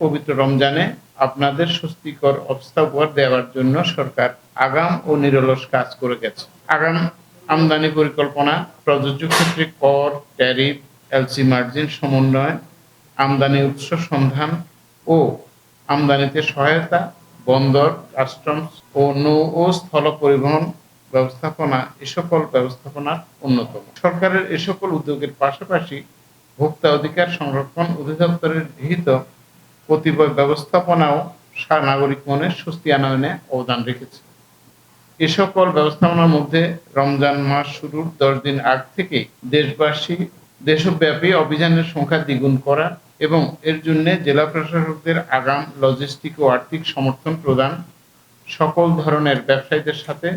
পবিত্র রমজানে আপনাদের স্বস্তিকর অবস্থা উপহার দেওয়ার জন্য সরকার আগাম ও নিরলস কাজ করে গেছে। আগাম আমদানি পরিকল্পনা, প্রযোজ্য ক্ষেত্রে কর, ট্যারিফ, এলসি মার্জিন সমন্বয়, আমদানি উৎস সন্ধান ও আমদানিতে সহায়তা, বন্দর, কাস্টমস ও নৌ ও স্থল পরিবহন ব্যবস্থাপনা এ সকল ব্যবস্থাপনার অন্যতম। সরকারের এ সকল উদ্যোগের পাশাপাশি ভোক্তা অধিকার সংরক্ষণ অধিদপ্তরের গৃহীত কতিপয় ব্যবস্থাপনাও নাগরিক মনে স্বস্তি আনয়নে অবদান রেখেছে। এ সকল ব্যবস্থাপনার মধ্যে রমজান মাস শুরুর 10 দিন আগ থেকেই দেশব্যাপী অভিযানের সংখ্যা দ্বিগুণ করা এবং এর জন্য জেলা প্রশাসকদের আগাম লজিস্টিক ও আর্থিক সমর্থন প্রদান, সকল ধরনের ব্যবসায়ীদের সাথে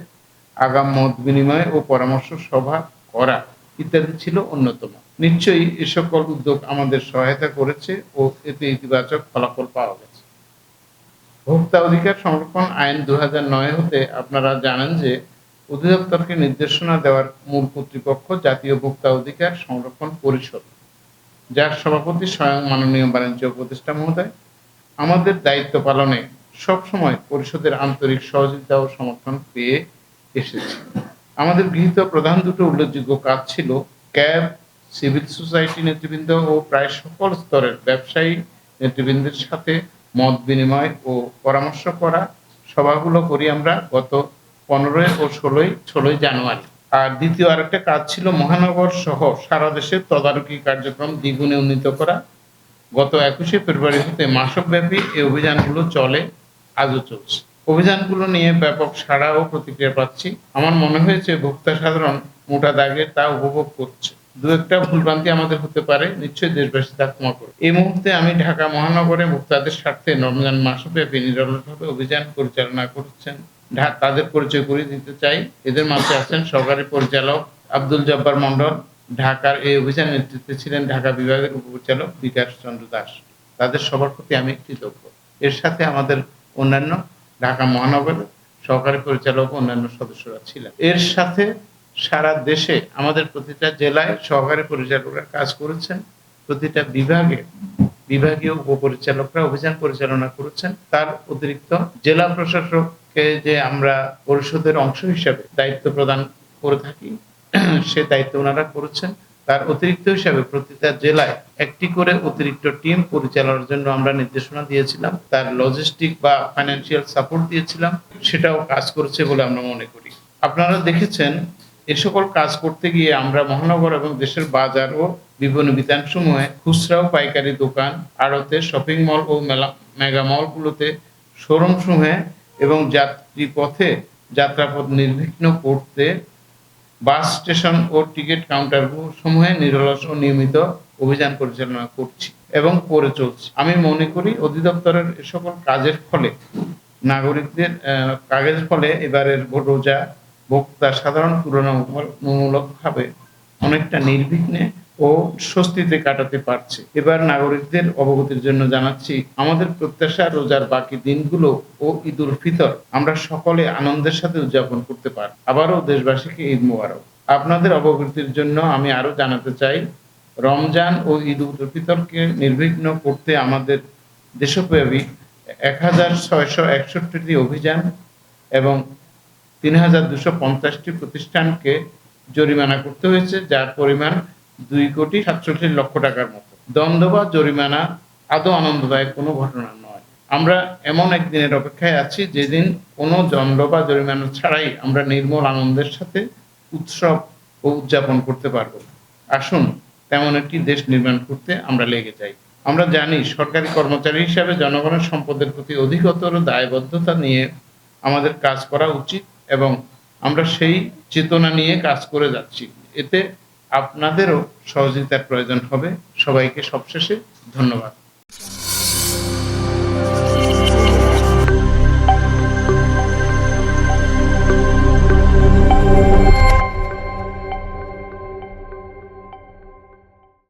আগাম মত বিনিময় ও পরামর্শ সভা করা ইত্যাদি ছিল অন্যতম। নিশ্চয়ই এ সকল উদ্যোগ আমাদের সহায়তা করেছে ও এতে ইতিবাচক ফলাফল পাওয়া গেছে। ভোক্তা অধিকার সংরক্ষণ আইন 2009 হতে আপনারা জানেন যে অধিদপ্তরকে নির্দেশনা দেওয়ার মূল কর্তৃপক্ষ জাতীয় ভোক্তা অধিকার সংরক্ষণ পরিষদ, যার সভাপতি স্বয়ং মাননীয় বাণিজ্য উপদেষ্টা মহোদয়। আমাদের দায়িত্ব পালনে সবসময় পরিষদের আন্তরিক সহযোগিতা ও সমর্থন পেয়ে এসেছি। আমাদের গৃহীত প্রধান দুটো উল্লেখযোগ্য কাজ ছিল ক্যাব, সিভিল সোসাইটি নেতৃবৃন্দ ও প্রায় সকল স্তরের ব্যবসায়ী নেতৃবৃন্দের সাথে মত বিনিময় ও পরামর্শ করা। সভাগুলো করি আমরা গত 15 ও 16 জানুয়ারি। আর দ্বিতীয় আরেকটা কাজ ছিল মহানগর সহ সারা দেশে তদারকি কার্যক্রম দ্বিগুণে উন্নীত করা। গত 21শে ফেব্রুয়ারি হতে মাসব্যাপী এই অভিযানগুলো চলে, আজও চলছে। অভিযানগুলো নিয়ে ব্যাপক সাড়া ও প্রতিক্রিয়া পাচ্ছি। আমার মনে হয়েছে ভোক্তা সাধারণ মোটা দাগে তা উপভোগ করছে। দু একটা ভুলভ্রান্তি আমাদের হতে পারে, নিশ্চয়ই দেশবাসী তা ক্ষমা করবে। এই মুহূর্তে আমি ঢাকা মহানগরে ভোক্তাদের স্বার্থে রমজান মাসব্যাপী নিরলসভাবে অভিযান পরিচালনা করছেন তাদের পরিচয় করিয়ে দিতে চাই। এদের মাঝে আছেন সহকারী পরিচালক আব্দুল জব্বার মন্ডল। ঢাকার এই অভিযান নেতৃত্বে ছিলেন ঢাকা বিভাগের উপপরিচালক বিকাশ চন্দ্র দাস। তাদের সবার প্রতি আমি কৃতজ্ঞ। এর সাথে আমাদের অন্যান্য ঢাকা মহানগরের সহকারী পরিচালক অন্যান্য সদস্যরা ছিলেন। এর সাথে সারা দেশে আমাদের প্রতিটা জেলায় সহকারী পরিচালকরা কাজ করেছেন। প্রতিটা বিভাগীয় উপপরিচালকরা অভিযান পরিচালনা করেছেন। তার অতিরিক্ত জেলা প্রশাসককে যে আমরা পরিষদের অংশ হিসাবে দায়িত্ব প্রদান করে থাকি, সে দায়িত্ব ওনারা করেছেন। তার অতিরিক্ত হিসাবে প্রতিটা জেলায় একটি করে অতিরিক্ত টিম পরিচালনার জন্য আমরা নির্দেশনা দিয়েছিলাম। তার লজিস্টিক বা ফাইন্যান্সিয়াল সাপোর্ট দিয়েছিলাম, সেটাও কাজ করেছে বলে আমরা মনে করি। আপনারা দেখেছেন এ সকল কাজ করতে গিয়ে আমরা মহানগর এবং দেশের বাজার ও বিপণী বিতানসমূহে খুচরা ও পাইকারি দোকান, আড়তে, শপিং মল ও মেগা মলগুলোতে, শোরুম সমূহে এবং যাত্রী পথে যাত্রাপথ নির্বিঘ্ন করতে বাস স্টেশন ও টিকিট কাউন্টার সমূহে নিরলস ও নিয়মিত অভিযান পরিচালনা করছি এবং করে চলছি। আমি মনে করি অধিদপ্তরের এ সকল কাজের ফলে এবারের রোজা ভোক্তা সাধারণ তুলনামূলকভাবে অনেকটা নির্বিঘ্নে ও স্বস্তিতে কাটাতে পারছে। এবার নাগরিকদের অবগতির জন্য জানাচ্ছি, আমাদের প্রত্যাশা রোজার বাকি দিনগুলো ও ঈদ উল ফিতর আমরা সকলে আনন্দের সাথে উদযাপন করতে পারি। আবারও দেশবাসীকে ঈদ মোবারক। আপনাদের অবগতির জন্য আমি আরো জানাতে চাই, রমজান ও ঈদ উল ফিতরকে নির্বিঘ্ন করতে আমাদের দেশব্যাপী 1661টি অভিযান এবং 3250টি প্রতিষ্ঠানকে জরিমানা করতে হয়েছে, যার পরিমাণ 2,67,00,000 টাকার মতো। দণ্ড বা জরিমানা আদৌ আনন্দদায়ক কোনো ঘটনা নয়। আমরা এমন একদিনের অপেক্ষায় আছি যেদিন কোনো দণ্ড বা জরিমানা ছাড়াই আমরা নির্মল আনন্দের সাথে উৎসব ও উদযাপন করতে পারব। আসুন তেমন একটি দেশ নির্মাণ করতে আমরা লেগে যাই। আমরা জানি সরকারি কর্মচারী হিসাবে জনগণের সম্পদের প্রতি অধিকতর দায়বদ্ধতা নিয়ে আমাদের কাজ করা উচিত এবং আমরা সেই চেতনা নিয়ে কাজ করে যাচ্ছি। এতে আপনাদেরও সহযোগিতার প্রয়োজন হবে। সবাইকে সবশেষে ধন্যবাদ।